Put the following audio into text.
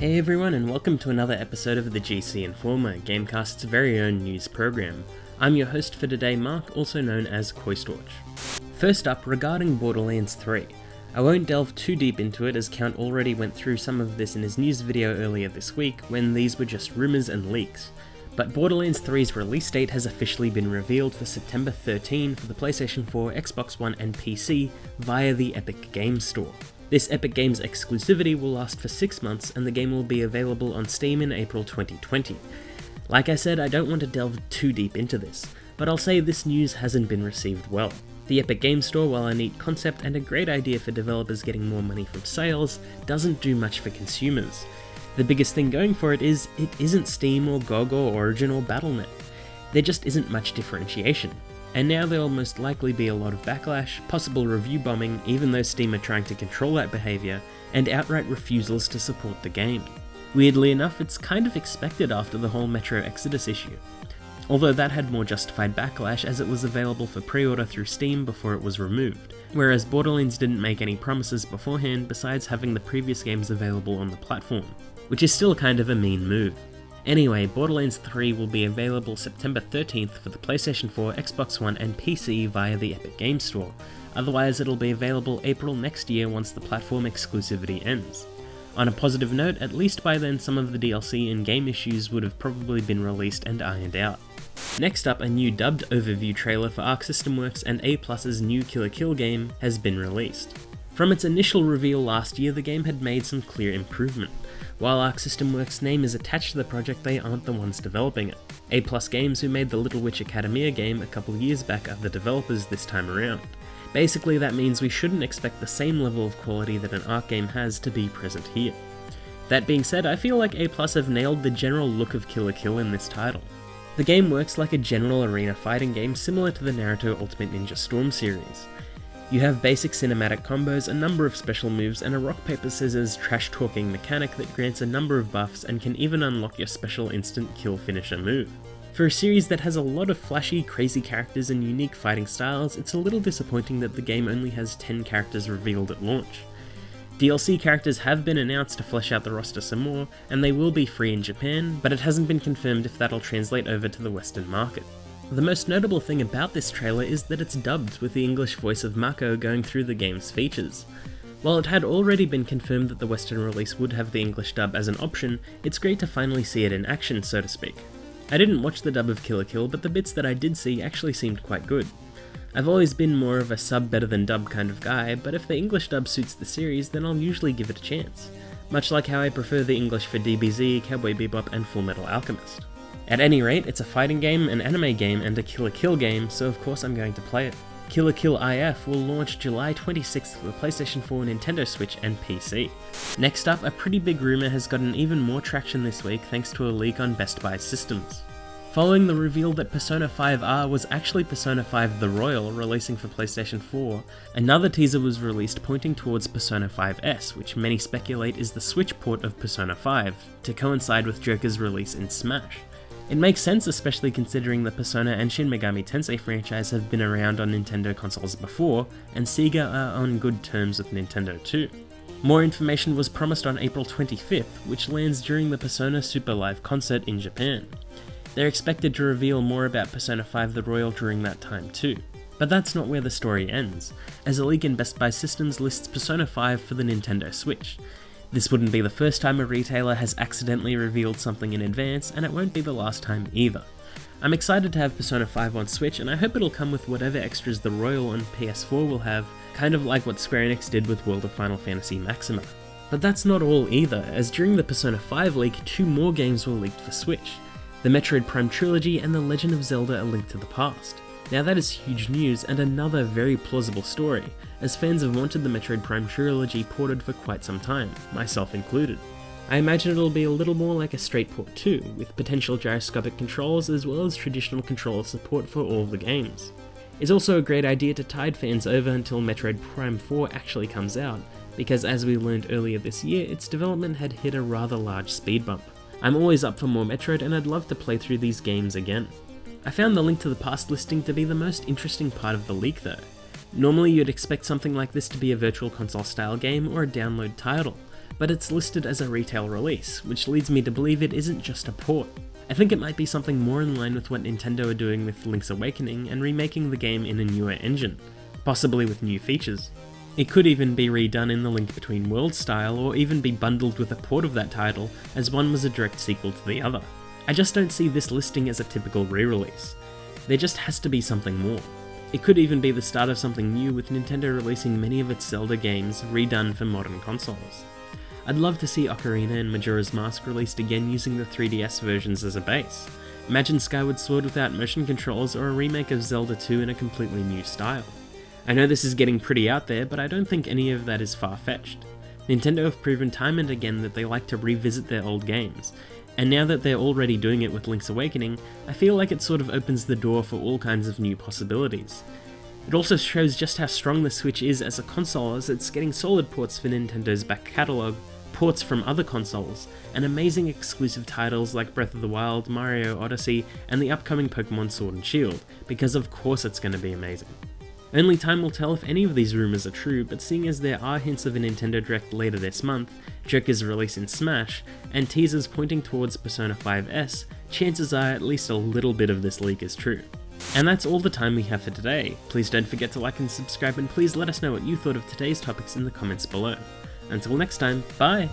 Hey everyone, and welcome to another episode of the GC Informer, GameCast's very own news program. I'm your host for today, Mark, also known as Koistorch. First up, regarding Borderlands 3. I won't delve too deep into it as Count already went through some of this in his news video earlier this week when these were just rumours and leaks. But Borderlands 3's release date has officially been revealed for September 13 for the PlayStation 4, Xbox One and PC via the Epic Games Store. This Epic Games exclusivity will last for 6 months and the game will be available on Steam in April 2020. Like I said, I don't want to delve too deep into this, but I'll say this news hasn't been received well. The Epic Games Store, while a neat concept and a great idea for developers getting more money from sales, doesn't do much for consumers. The biggest thing going for it isn't Steam or GOG or Origin or Battle.net. There just isn't much differentiation. And now there will most likely be a lot of backlash, possible review bombing even though Steam are trying to control that behaviour, and outright refusals to support the game. Weirdly enough, it's kind of expected after the whole Metro Exodus issue. Although that had more justified backlash as it was available for pre-order through Steam before it was removed, whereas Borderlands didn't make any promises beforehand besides having the previous games available on the platform, which is still kind of a mean move. Anyway, Borderlands 3 will be available September 13th for the PlayStation 4, Xbox One and PC via the Epic Games Store, otherwise it'll be available April next year once the platform exclusivity ends. On a positive note, at least by then some of the DLC and game issues would have probably been released and ironed out. Next up, a new dubbed overview trailer for Arc System Works and A+'s new Kill la Kill game has been released. From its initial reveal last year, the game had made some clear improvement. While Arc System Works' name is attached to the project, they aren't the ones developing it. A+ Games, who made the Little Witch Academia game a couple years back, are the developers this time around. Basically that means we shouldn't expect the same level of quality that an Arc game has to be present here. That being said, I feel like A+ have nailed the general look of Kill la Kill in this title. The game works like a general arena fighting game similar to the Naruto Ultimate Ninja Storm series. You have basic cinematic combos, a number of special moves, and a rock paper scissors trash talking mechanic that grants a number of buffs and can even unlock your special instant kill finisher move. For a series that has a lot of flashy, crazy characters and unique fighting styles, it's a little disappointing that the game only has 10 characters revealed at launch. DLC characters have been announced to flesh out the roster some more, and they will be free in Japan, but it hasn't been confirmed if that'll translate over to the Western market. The most notable thing about this trailer is that it's dubbed with the English voice of Mako going through the game's features. While it had already been confirmed that the Western release would have the English dub as an option, it's great to finally see it in action, so to speak. I didn't watch the dub of Kill la Kill, but the bits that I did see actually seemed quite good. I've always been more of a sub better than dub kind of guy, but if the English dub suits the series, then I'll usually give it a chance. Much like how I prefer the English for DBZ, Cowboy Bebop and Full Metal Alchemist. At any rate, it's a fighting game, an anime game, and a Kill la Kill game, so of course I'm going to play it. Kill la Kill IF will launch July 26th for the PlayStation 4, Nintendo Switch, and PC. Next up, a pretty big rumour has gotten even more traction this week thanks to a leak on Best Buy systems. Following the reveal that Persona 5R was actually Persona 5 The Royal releasing for PlayStation 4, another teaser was released pointing towards Persona 5S, which many speculate is the Switch port of Persona 5, to coincide with Joker's release in Smash. It makes sense, especially considering the Persona and Shin Megami Tensei franchise have been around on Nintendo consoles before, and Sega are on good terms with Nintendo too. More information was promised on April 25th, which lands during the Persona Super Live concert in Japan. They're expected to reveal more about Persona 5 The Royal during that time too. But that's not where the story ends, as a leak in Best Buy Systems lists Persona 5 for the Nintendo Switch. This wouldn't be the first time a retailer has accidentally revealed something in advance, and it won't be the last time either. I'm excited to have Persona 5 on Switch, and I hope it'll come with whatever extras the Royal on PS4 will have, kind of like what Square Enix did with World of Final Fantasy Maxima. But that's not all either, as during the Persona 5 leak, 2 more games were leaked for Switch. The Metroid Prime Trilogy and The Legend of Zelda: A Link to the Past. Now that is huge news and another very plausible story, as fans have wanted the Metroid Prime Trilogy ported for quite some time, myself included. I imagine it'll be a little more like a straight port too, with potential gyroscopic controls as well as traditional controller support for all the games. It's also a great idea to tide fans over until Metroid Prime 4 actually comes out, because as we learned earlier this year, its development had hit a rather large speed bump. I'm always up for more Metroid and I'd love to play through these games again. I found the Link to the Past listing to be the most interesting part of the leak though. Normally you'd expect something like this to be a virtual console style game or a download title, but it's listed as a retail release, which leads me to believe it isn't just a port. I think it might be something more in line with what Nintendo are doing with Link's Awakening and remaking the game in a newer engine, possibly with new features. It could even be redone in the Link Between Worlds style, or even be bundled with a port of that title, as one was a direct sequel to the other. I just don't see this listing as a typical re-release. There just has to be something more. It could even be the start of something new, with Nintendo releasing many of its Zelda games redone for modern consoles. I'd love to see Ocarina and Majora's Mask released again using the 3DS versions as a base. Imagine Skyward Sword without motion controls, or a remake of Zelda 2 in a completely new style. I know this is getting pretty out there, but I don't think any of that is far-fetched. Nintendo have proven time and again that they like to revisit their old games, and now that they're already doing it with Link's Awakening, I feel like it sort of opens the door for all kinds of new possibilities. It also shows just how strong the Switch is as a console, as it's getting solid ports for Nintendo's back catalogue, ports from other consoles, and amazing exclusive titles like Breath of the Wild, Mario Odyssey, and the upcoming Pokemon Sword and Shield, because of course it's going to be amazing. Only time will tell if any of these rumours are true, but seeing as there are hints of a Nintendo Direct later this month, Joker's release in Smash, and teasers pointing towards Persona 5S, chances are at least a little bit of this leak is true. And that's all the time we have for today. Please don't forget to like and subscribe, and please let us know what you thought of today's topics in the comments below. Until next time, bye!